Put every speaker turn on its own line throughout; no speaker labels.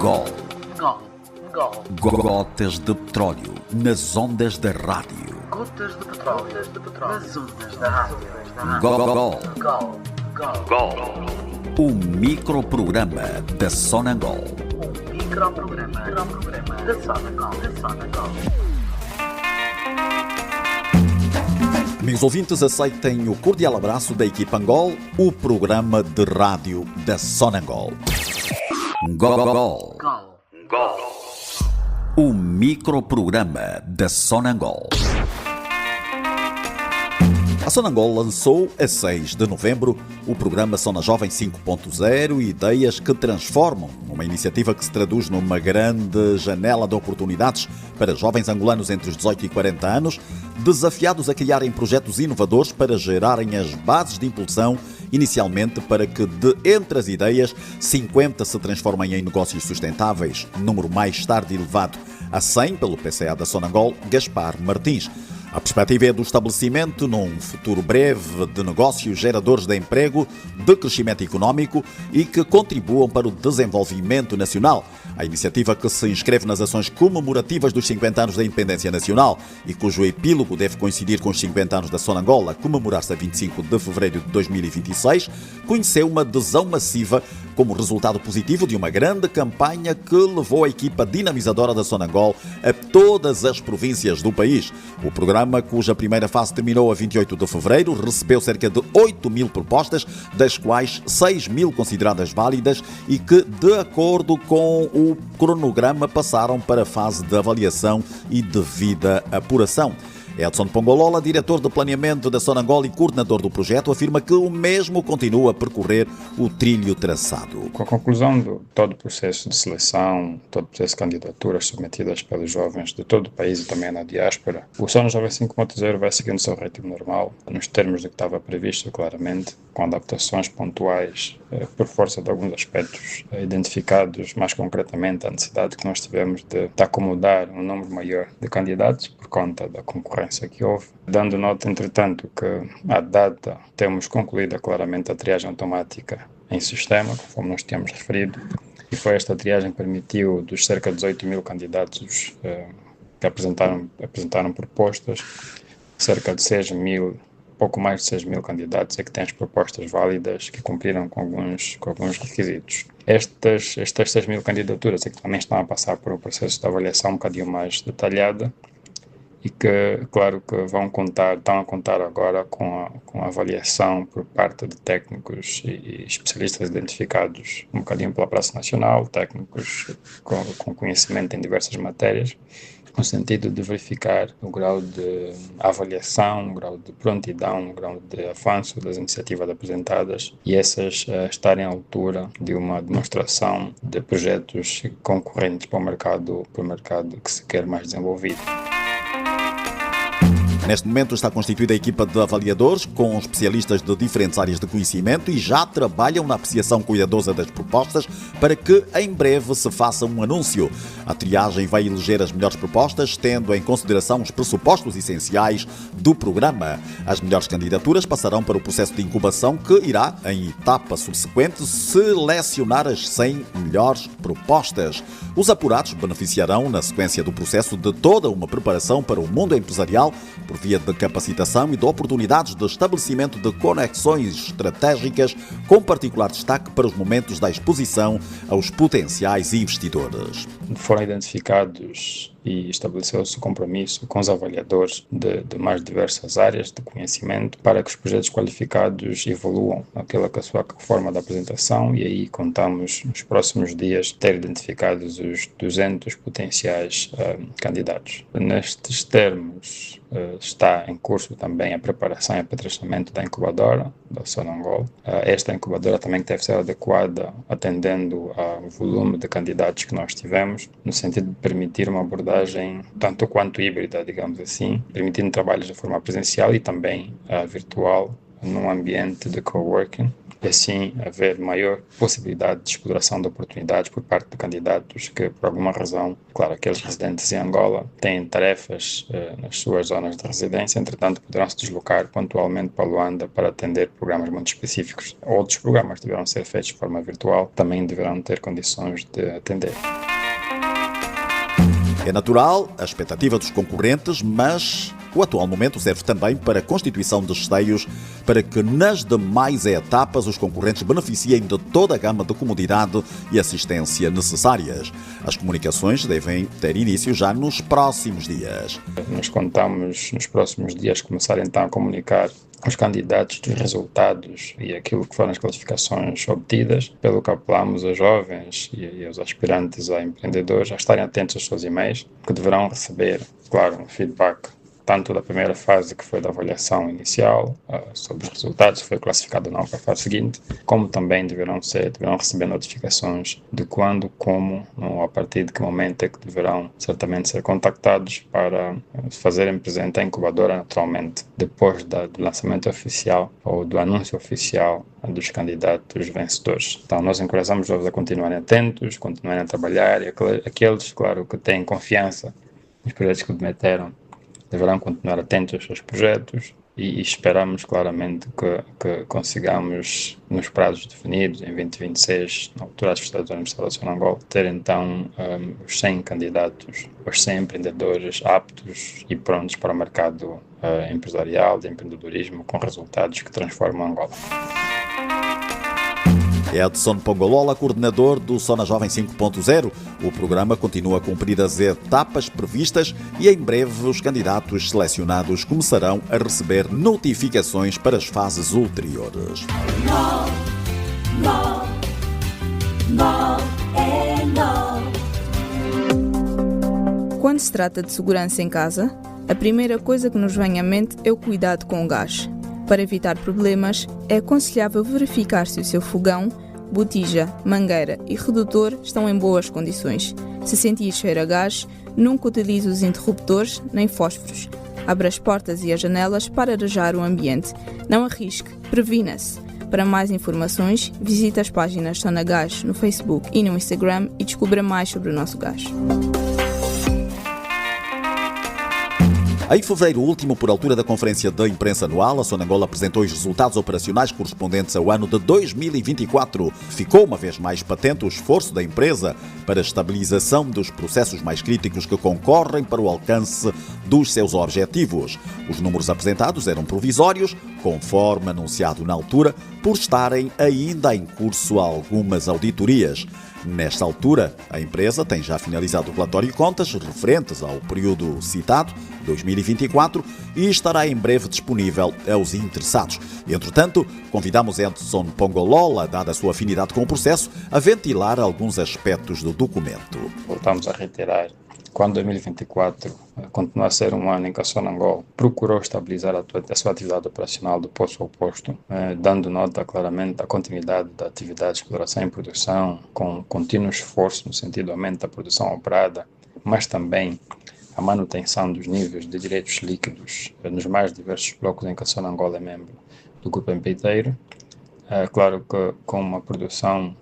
Gol.
Gol. Gol.
Gotas de petróleo nas ondas da rádio.
Gotas de petróleo. Nas ondas da rádio.
Gol.
Gol. Gol.
Gol. O microprograma da Sonangol.
Um microprograma da Sonangol.
Meus ouvintes, aceitem o cordial abraço da equipa Angol, o programa de rádio da Sonangol. Gol. O microprograma da Sonangol. A Sonangol lançou, a 6 de novembro, o programa Sona Jovem 5.0, Ideias que Transformam, uma iniciativa que se traduz numa grande janela de oportunidades para jovens angolanos entre os 18 e 40 anos, desafiados a criarem projetos inovadores para gerarem as bases de impulsão, inicialmente para que, de entre as ideias, 50 se transformem em negócios sustentáveis, número mais tarde elevado a 100 pelo PCA da Sonangol, Gaspar Martins. A perspectiva é do estabelecimento, num futuro breve, de negócios geradores de emprego, de crescimento económico e que contribuam para o desenvolvimento nacional. A iniciativa, que se inscreve nas ações comemorativas dos 50 anos da independência nacional e cujo epílogo deve coincidir com os 50 anos da Sonangol, a comemorar-se a 25 de fevereiro de 2026, conheceu uma adesão massiva como resultado positivo de uma grande campanha que levou a equipa dinamizadora da Sonangol a todas as províncias do país. O programa, cuja primeira fase terminou a 28 de fevereiro, recebeu cerca de 8.000 propostas, das quais 6.000 consideradas válidas e que, de acordo com o cronograma, passaram para a fase de avaliação e devida apuração. Edson Pongolola, diretor de planeamento da Sonangol e coordenador do projeto, afirma que o mesmo continua a percorrer o trilho traçado.
Com a conclusão de todo o processo de seleção, todo o processo de candidaturas submetidas pelos jovens de todo o país e também na diáspora, o Sona Jovem 5.0 vai seguindo o seu ritmo normal, nos termos do que estava previsto claramente, com adaptações pontuais por força de alguns aspectos identificados, mais concretamente a necessidade que nós tivemos de acomodar um número maior de candidatos por conta da concorrência que houve, dando nota, entretanto, que à data temos concluída claramente a triagem automática em sistema, conforme nós tínhamos referido, e foi esta triagem que permitiu, dos cerca de 18.000 candidatos que apresentaram propostas, cerca de 6.000, pouco mais de 6.000 candidatos é que têm as propostas válidas, que cumpriram com alguns requisitos. Estas 6.000 candidaturas é que também estão a passar por um processo de avaliação um bocadinho mais detalhada e que, claro, que estão a contar agora com a avaliação por parte de técnicos e especialistas identificados um bocadinho pela Praça Nacional, técnicos com conhecimento em diversas matérias, no sentido de verificar o grau de avaliação, o grau de prontidão, o grau de avanço das iniciativas apresentadas e essas estarem à altura de uma demonstração de projetos concorrentes para o mercado que se quer mais desenvolvido.
Neste momento está constituída a equipa de avaliadores com especialistas de diferentes áreas de conhecimento e já trabalham na apreciação cuidadosa das propostas para que em breve se faça um anúncio. A triagem vai eleger as melhores propostas, tendo em consideração os pressupostos essenciais do programa. As melhores candidaturas passarão para o processo de incubação que irá, em etapa subsequente, selecionar as 100 melhores propostas. Os apurados beneficiarão, na sequência do processo, de toda uma preparação para o mundo empresarial, por via de capacitação e de oportunidades de estabelecimento de conexões estratégicas, com particular destaque para os momentos da exposição aos potenciais investidores.
Foram identificados e estabeleceu-se o compromisso com os avaliadores de mais diversas áreas de conhecimento para que os projetos qualificados evoluam naquela que é a sua forma de apresentação, e aí contamos nos próximos dias ter identificados os 200 potenciais candidatos. Nestes termos, está em curso também a preparação e aperfeiçoamento da incubadora da Sonangol. Esta incubadora também deve ser adequada atendendo ao volume de candidatos que nós tivemos, no sentido de permitir uma abordagem tanto quanto híbrida, digamos assim, permitindo trabalhos de forma presencial e também virtual, num ambiente de coworking, e assim haver maior possibilidade de exploração de oportunidades por parte de candidatos que, por alguma razão, claro, aqueles residentes em Angola têm tarefas nas suas zonas de residência, entretanto poderão se deslocar pontualmente para Luanda para atender programas muito específicos. Outros programas deverão ser feitos de forma virtual, também deverão ter condições de atender.
É natural a expectativa dos concorrentes, mas o atual momento serve também para a constituição de esteios para que nas demais etapas os concorrentes beneficiem de toda a gama de comodidade e assistência necessárias. As comunicações devem ter início já nos próximos dias.
Nós contamos nos próximos dias começar então a comunicar os candidatos dos resultados e aquilo que foram as classificações obtidas, pelo que apelamos a jovens e aos aspirantes a empreendedores a estarem atentos aos seus e-mails, que deverão receber, claro, um feedback tanto da primeira fase, que foi da avaliação inicial, sobre os resultados, se foi classificado ou não para a fase seguinte, como também deverão receber notificações de quando, como, a partir de que momento é que deverão certamente ser contactados para fazerem presente à incubadora, naturalmente, depois do lançamento oficial ou do anúncio oficial dos candidatos vencedores. Então, nós encorajamos os jovens a continuarem atentos, continuarem a trabalhar, e aqueles, claro, que têm confiança nos projetos que meteram, deverão continuar atentos aos seus projetos e esperamos claramente que consigamos, nos prazos definidos, em 2026, na altura das festas da Universidade de Angola, ter então os 100 candidatos, os 100 empreendedores aptos e prontos para o mercado empresarial, de empreendedorismo, com resultados que transformam Angola.
Edson Pongolola, coordenador do Sona Jovem 5.0. O programa continua a cumprir as etapas previstas e em breve os candidatos selecionados começarão a receber notificações para as fases ulteriores.
Quando se trata de segurança em casa, a primeira coisa que nos vem à mente é o cuidado com o gás. Para evitar problemas, é aconselhável verificar se o seu fogão, botija, mangueira e redutor estão em boas condições. Se sentir cheiro a gás, nunca utilize os interruptores nem fósforos. Abra as portas e as janelas para arejar o ambiente. Não arrisque, previna-se. Para mais informações, visite as páginas Sona Gás no Facebook e no Instagram e descubra mais sobre o nosso gás.
Em fevereiro último, por altura da Conferência de Imprensa Anual, a Sonangol apresentou os resultados operacionais correspondentes ao ano de 2024. Ficou uma vez mais patente o esforço da empresa para a estabilização dos processos mais críticos que concorrem para o alcance dos seus objetivos. Os números apresentados eram provisórios, conforme anunciado na altura, por estarem ainda em curso algumas auditorias. Nesta altura, a empresa tem já finalizado o relatório de contas referentes ao período citado, 2024, e estará em breve disponível aos interessados. Entretanto, convidamos Edson Pongolola, dada a sua afinidade com o processo, a ventilar alguns aspectos do documento.
Voltamos a reiterar, quando 2024 continua a ser um ano em que a Sonangol procurou estabilizar a sua atividade operacional do posto ao posto, dando nota claramente da continuidade da atividade de exploração e produção, com contínuo esforço no sentido de aumento da produção operada, mas também a manutenção dos níveis de direitos líquidos nos mais diversos blocos em que a Sonangol é membro do grupo empreiteiro. Claro que com uma produção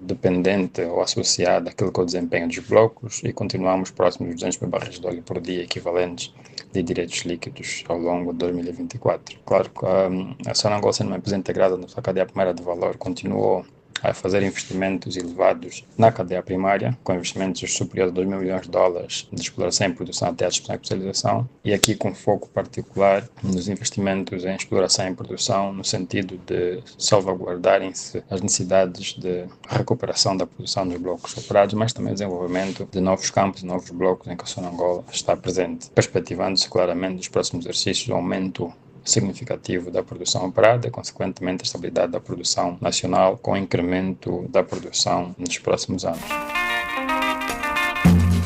dependente ou associada àquilo que é o desempenho dos blocos, e continuamos próximos dos 200 mil barris de óleo por dia equivalentes de direitos líquidos ao longo de 2024. Claro que a Sonangol, sendo uma empresa integrada na sua cadeia primária de valor, continuou a fazer investimentos elevados na cadeia primária, com investimentos superiores a 2 mil milhões de dólares de exploração e produção até a especialização, e aqui com foco particular nos investimentos em exploração e produção, no sentido de salvaguardarem-se as necessidades de recuperação da produção dos blocos operados, mas também desenvolvimento de novos campos e novos blocos em que a Sonangol está presente, perspectivando-se claramente nos próximos exercícios o aumento significativo da produção operada e, consequentemente, a estabilidade da produção nacional, com incremento da produção nos próximos anos.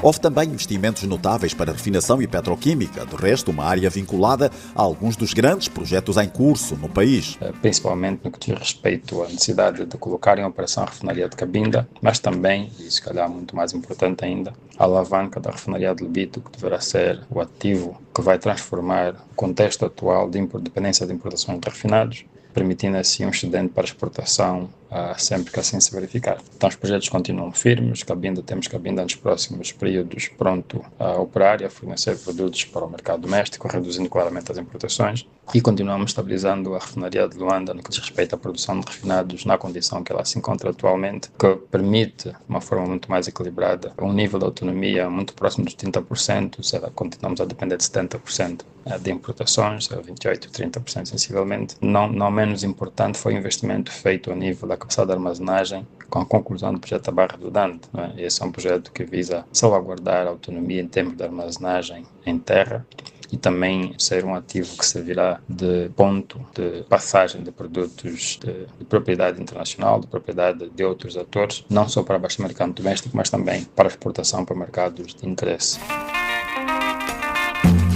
Houve também investimentos notáveis para refinação e petroquímica, de resto uma área vinculada a alguns dos grandes projetos em curso no país.
Principalmente no que diz respeito à necessidade de colocar em operação a refinaria de Cabinda, mas também, e se calhar muito mais importante ainda, a alavanca da refinaria de Lubito, que deverá ser o ativo que vai transformar o contexto atual de dependência de importações de refinados permitindo assim um excedente para exportação sempre que assim se verificar. Então os projetos continuam firmes, temos Cabinda nos próximos períodos pronto a operar e a fornecer produtos para o mercado doméstico, reduzindo claramente as importações, e continuamos estabilizando a refinaria de Luanda no que diz respeito à produção de refinados na condição que ela se encontra atualmente, que permite, de uma forma muito mais equilibrada, um nível de autonomia muito próximo dos 30%, se continuamos a depender de 70% de importações, 28%, 30% sensivelmente. Não menos importante foi o investimento feito a nível da capacidade de armazenagem com a conclusão do projeto da Barra do Dante. Esse é um projeto que visa salvaguardar a autonomia em termos de armazenagem em terra e também ser um ativo que servirá de ponto de passagem de produtos de propriedade internacional, de propriedade de outros atores, não só para abastecimento doméstico, mas também para exportação para mercados de interesse.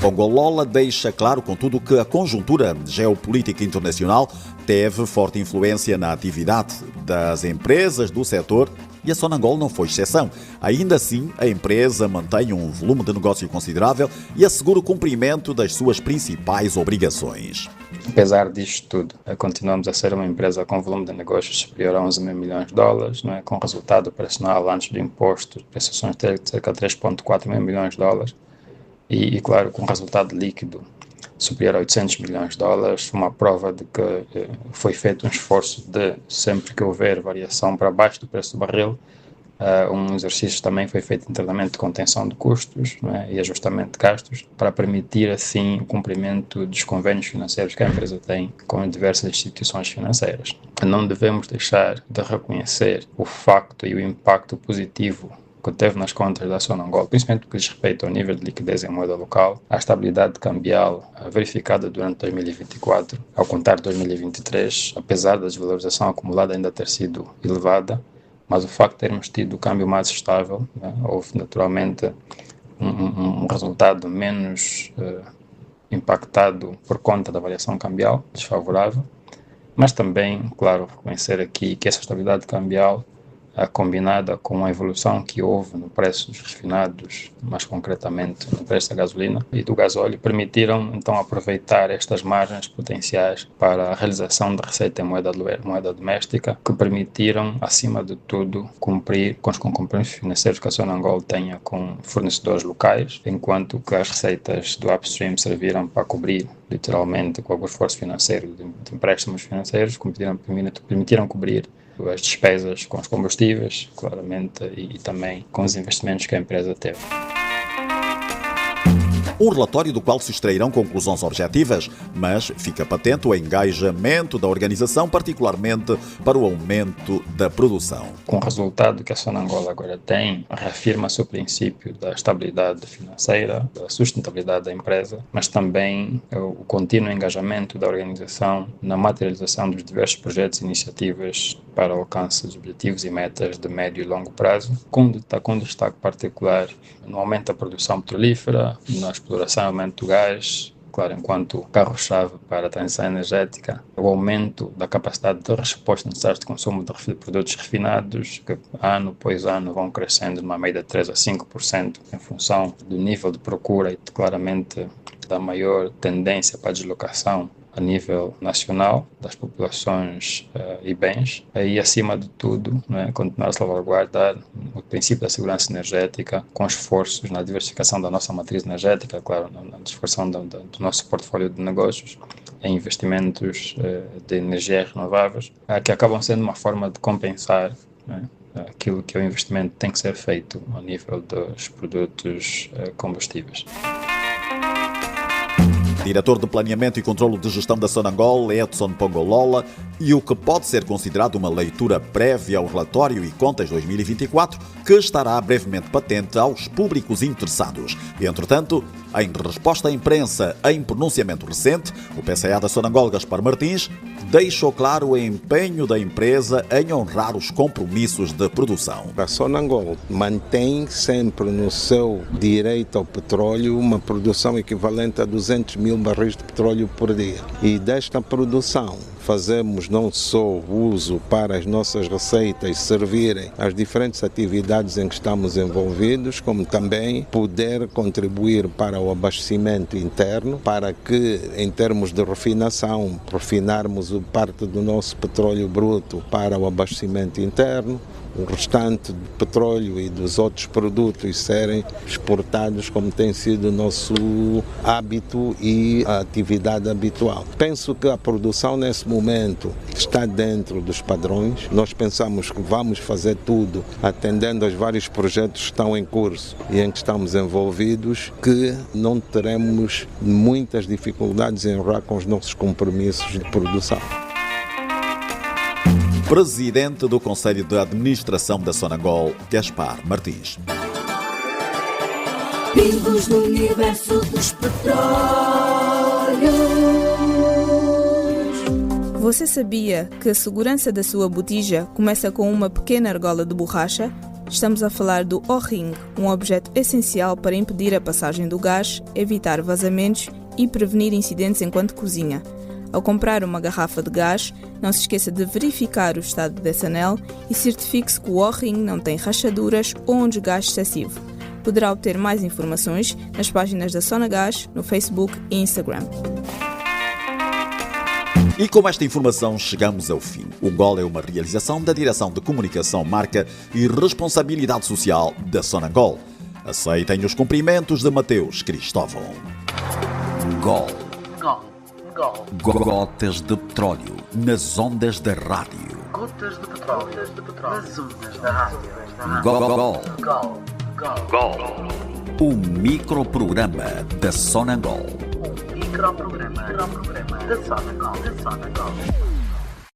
Pongolola deixa claro, contudo, que a conjuntura geopolítica internacional teve forte influência na atividade das empresas do setor e a Sonangol não foi exceção. Ainda assim, a empresa mantém um volume de negócio considerável e assegura o cumprimento das suas principais obrigações.
Apesar disto tudo, continuamos a ser uma empresa com volume de negócios superior a 11 mil milhões de dólares, com resultado operacional antes do imposto de prestações de cerca de 3,4 mil milhões de dólares. E, claro, com resultado líquido superior a 800 milhões de dólares, uma prova de que foi feito um esforço de, sempre que houver variação para baixo do preço do barril, um exercício também foi feito internamente de contenção de custos e ajustamento de gastos para permitir, assim, o cumprimento dos convênios financeiros que a empresa tem com diversas instituições financeiras. Não devemos deixar de reconhecer o facto e o impacto positivo que teve nas contas da Sonangol, principalmente no que diz respeito ao nível de liquidez em moeda local, a estabilidade cambial verificada durante 2024, ao contar 2023, apesar da desvalorização acumulada ainda ter sido elevada, mas o facto de termos tido o câmbio mais estável, houve naturalmente um resultado menos impactado por conta da variação cambial desfavorável, mas também, claro, reconhecer aqui que essa estabilidade cambial combinada com a evolução que houve no preço dos refinados, mais concretamente no preço da gasolina e do gasóleo, permitiram então aproveitar estas margens potenciais para a realização de receita em moeda doméstica, que permitiram, acima de tudo, cumprir com os compromissos financeiros que a Sonangol tenha com fornecedores locais, enquanto que as receitas do upstream serviram para cobrir, literalmente, com algum esforço financeiro de empréstimos financeiros, permitiram cobrir as despesas com os combustíveis, claramente, e também com os investimentos que a empresa teve.
Um relatório do qual se extrairão conclusões objetivas, mas fica patente o engajamento da organização, particularmente para o aumento da produção.
Com o resultado que a Sonangol agora tem, reafirma-se o princípio da estabilidade financeira, da sustentabilidade da empresa, mas também o contínuo engajamento da organização na materialização dos diversos projetos e iniciativas para o alcance dos objetivos e metas de médio e longo prazo, com destaque particular no aumento da produção petrolífera, na exploração e aumento do gás, claro, enquanto carro-chave para a transição energética, o aumento da capacidade de resposta necessária de consumo de produtos refinados, que ano após ano vão crescendo numa média de 3 a 5% em função do nível de procura e claramente da maior tendência para a deslocação a nível nacional das populações e bens, e acima de tudo, continuar a salvaguardar o princípio da segurança energética com esforços na diversificação da nossa matriz energética, claro, na diversificação do nosso portfólio de negócios em investimentos de energias renováveis, que acabam sendo uma forma de compensar aquilo que o investimento tem que ser feito ao nível dos produtos combustíveis.
Diretor de Planeamento e Controlo de Gestão da Sonangol, Edson Pongolola, e o que pode ser considerado uma leitura prévia ao relatório e contas 2024, que estará brevemente patente aos públicos interessados. Entretanto, em resposta à imprensa em pronunciamento recente, o PCA da Sonangol, Gaspar Martins, deixou claro o empenho da empresa em honrar os compromissos de produção.
A Sonangol mantém sempre no seu direito ao petróleo uma produção equivalente a 200 mil barris de petróleo por dia. E desta produção fazemos não só uso para as nossas receitas servirem às diferentes atividades em que estamos envolvidos, como também poder contribuir para o abastecimento interno, para que, em termos de refinação, refinarmos parte do nosso petróleo bruto para o abastecimento interno, o restante do petróleo e dos outros produtos serem exportados como tem sido o nosso hábito e a atividade habitual. Penso que a produção nesse momento está dentro dos padrões. Nós pensamos que vamos fazer tudo atendendo aos vários projetos que estão em curso e em que estamos envolvidos, que não teremos muitas dificuldades em honrar com os nossos compromissos de produção.
Presidente do Conselho de Administração da Sonangol, Gaspar Martins.
Pingos no universo dos petróleos.
Você sabia que a segurança da sua botija começa com uma pequena argola de borracha? Estamos a falar do O-ring, um objeto essencial para impedir a passagem do gás, evitar vazamentos e prevenir incidentes enquanto cozinha. Ao comprar uma garrafa de gás, não se esqueça de verificar o estado desse anel e certifique-se que o O-ring não tem rachaduras ou um desgaste excessivo. Poderá obter mais informações nas páginas da Sonagás, no Facebook e Instagram.
E com esta informação chegamos ao fim. O GOL é uma realização da Direção de Comunicação, Marca e Responsabilidade Social da Sonangol. Aceitem os cumprimentos de Mateus Cristóvão. GOL. Gotas de petróleo nas ondas da rádio.
Gotas de petróleo nas ondas da rádio.
GOL.
Gol.
O microprograma da Sonangol.
Microprograma da Sonangol.